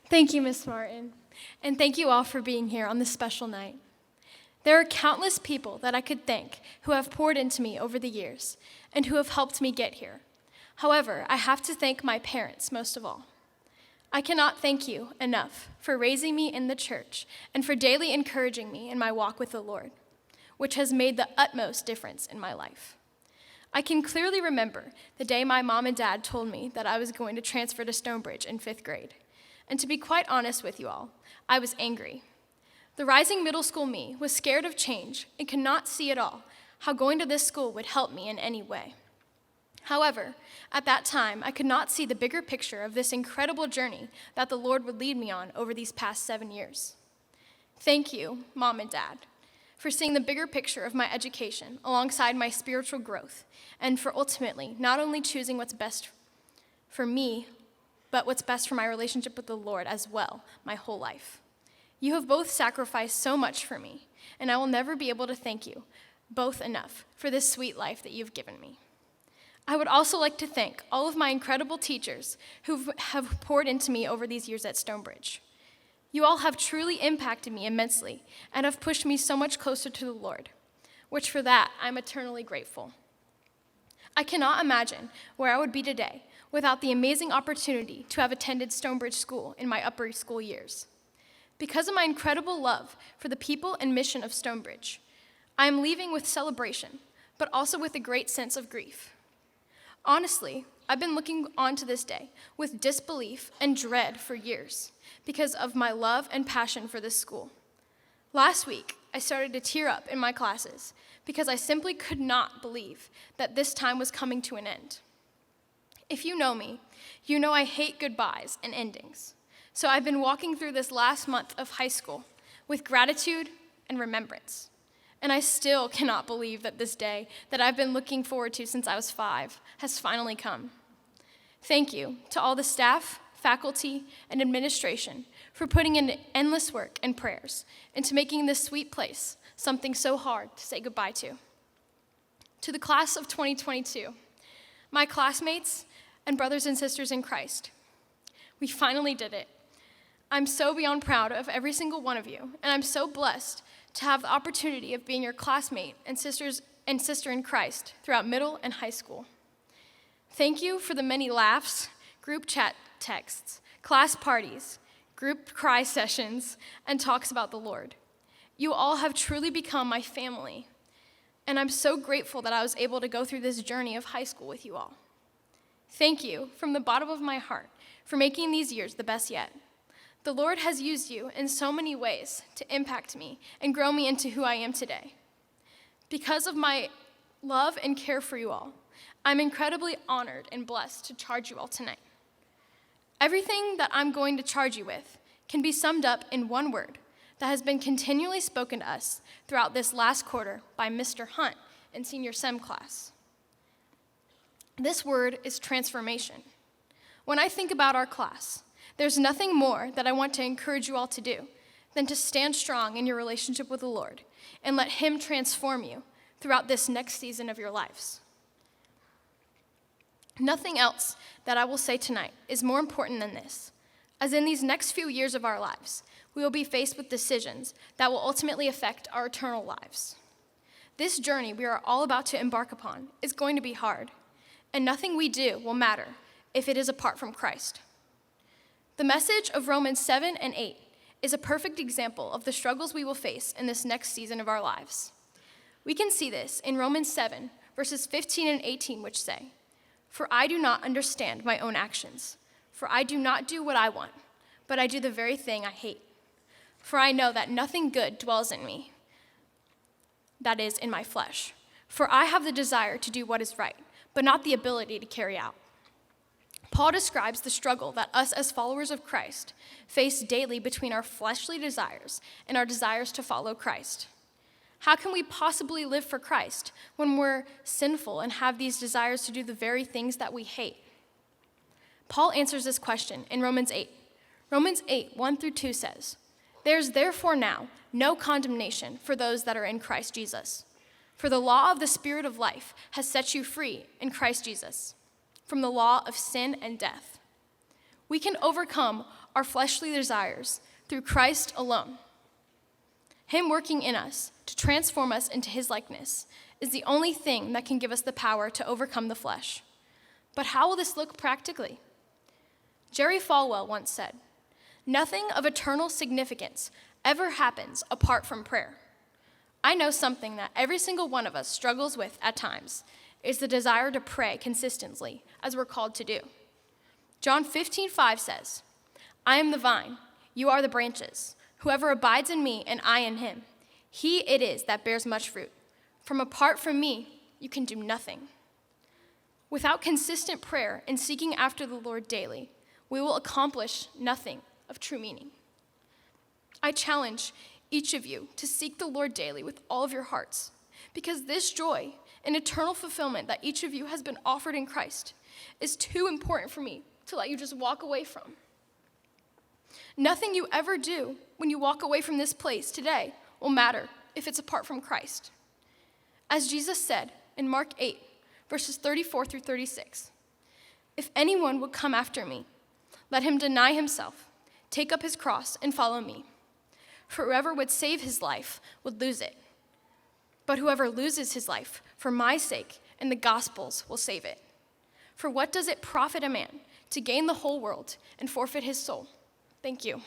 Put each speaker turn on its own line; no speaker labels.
Thank you, Miss Martin, and thank you all for being here on this special night. There are countless people that I could thank who have poured into me over the years and who have helped me get here. However, I have to thank my parents most of all. I cannot thank you enough for raising me in the church and for daily encouraging me in my walk with the Lord, which has made the utmost difference in my life. I can clearly remember the day my mom and dad told me that I was going to transfer to StoneBridge in 5th grade. And to be quite honest with you all, I was angry. The rising middle school me was scared of change and could not see at all how going to this school would help me in any way. However, at that time, I could not see the bigger picture of this incredible journey that the Lord would lead me on over these past 7 years. Thank you, Mom and Dad, for seeing the bigger picture of my education alongside my spiritual growth, and for ultimately not only choosing what's best for me, but what's best for my relationship with the Lord as well, my whole life. You have both sacrificed so much for me, and I will never be able to thank you both enough for this sweet life that you've given me. I would also like to thank all of my incredible teachers who have poured into me over these years at StoneBridge. You all have truly impacted me immensely and have pushed me so much closer to the Lord, which for that I'm eternally grateful. I cannot imagine where I would be today without the amazing opportunity to have attended StoneBridge School in my upper school years. Because of my incredible love for the people and mission of StoneBridge, I am leaving with celebration, but also with a great sense of grief. Honestly, I've been looking on to this day with disbelief and dread for years because of my love and passion for this school. Last week, I started to tear up in my classes because I simply could not believe that this time was coming to an end. If you know me, you know I hate goodbyes and endings. So I've been walking through this last month of high school with gratitude and remembrance. And I still cannot believe that this day that I've been looking forward to since I was 5 has finally come. Thank you to all the staff, faculty, and administration for putting in endless work and prayers into making this sweet place something so hard to say goodbye to. To the class of 2022, my classmates and brothers and sisters in Christ, we finally did it. I'm so beyond proud of every single one of you, and I'm so blessed to have the opportunity of being your classmate and sister in Christ throughout middle and high school. Thank you for the many laughs, group chat texts, class parties, group cry sessions, and talks about the Lord. You all have truly become my family, and I'm so grateful that I was able to go through this journey of high school with you all. Thank you from the bottom of my heart for making these years the best yet. The Lord has used you in so many ways to impact me and grow me into who I am today. Because of my love and care for you all, I'm incredibly honored and blessed to charge you all tonight. Everything that I'm going to charge you with can be summed up in one word that has been continually spoken to us throughout this last quarter by Mr. Hunt in senior SEM class. This word is transformation. When I think about our class, there's nothing more that I want to encourage you all to do than to stand strong in your relationship with the Lord and let Him transform you throughout this next season of your lives. Nothing else that I will say tonight is more important than this, as in these next few years of our lives, we will be faced with decisions that will ultimately affect our eternal lives. This journey we are all about to embark upon is going to be hard, and nothing we do will matter if it is apart from Christ. The message of Romans 7 and 8 is a perfect example of the struggles we will face in this next season of our lives. We can see this in Romans 7, verses 15 and 18, which say, "For I do not understand my own actions, for I do not do what I want, but I do the very thing I hate. For I know that nothing good dwells in me, that is, in my flesh. For I have the desire to do what is right, but not the ability to carry out." Paul describes the struggle that us as followers of Christ face daily between our fleshly desires and our desires to follow Christ. How can we possibly live for Christ when we're sinful and have these desires to do the very things that we hate? Paul answers this question in Romans 8. Romans 8, 1 through 2 says, "There is therefore now no condemnation for those that are in Christ Jesus. For the law of the Spirit of life has set you free in Christ Jesus from the law of sin and death. We can overcome our fleshly desires through Christ alone. Him working in us to transform us into his likeness is the only thing that can give us the power to overcome the flesh. But how will this look practically? Jerry Falwell once said, "Nothing of eternal significance ever happens apart from prayer." I know something that every single one of us struggles with at times is the desire to pray consistently, as we're called to do. John 15:5 says, "I am the vine, you are the branches. Whoever abides in me and I in him, he it is that bears much fruit. From apart from me, you can do nothing." Without consistent prayer and seeking after the Lord daily, we will accomplish nothing of true meaning. I challenge each of you to seek the Lord daily with all of your hearts, because this joy and eternal fulfillment that each of you has been offered in Christ is too important for me to let you just walk away from. Nothing you ever do when you walk away from this place today will matter if it's apart from Christ. As Jesus said in Mark 8, verses 34 through 36, "If anyone would come after me, let him deny himself, take up his cross, and follow me. For whoever would save his life would lose it. But whoever loses his life for my sake and the gospel's will save it. For what does it profit a man to gain the whole world and forfeit his soul?" Thank you.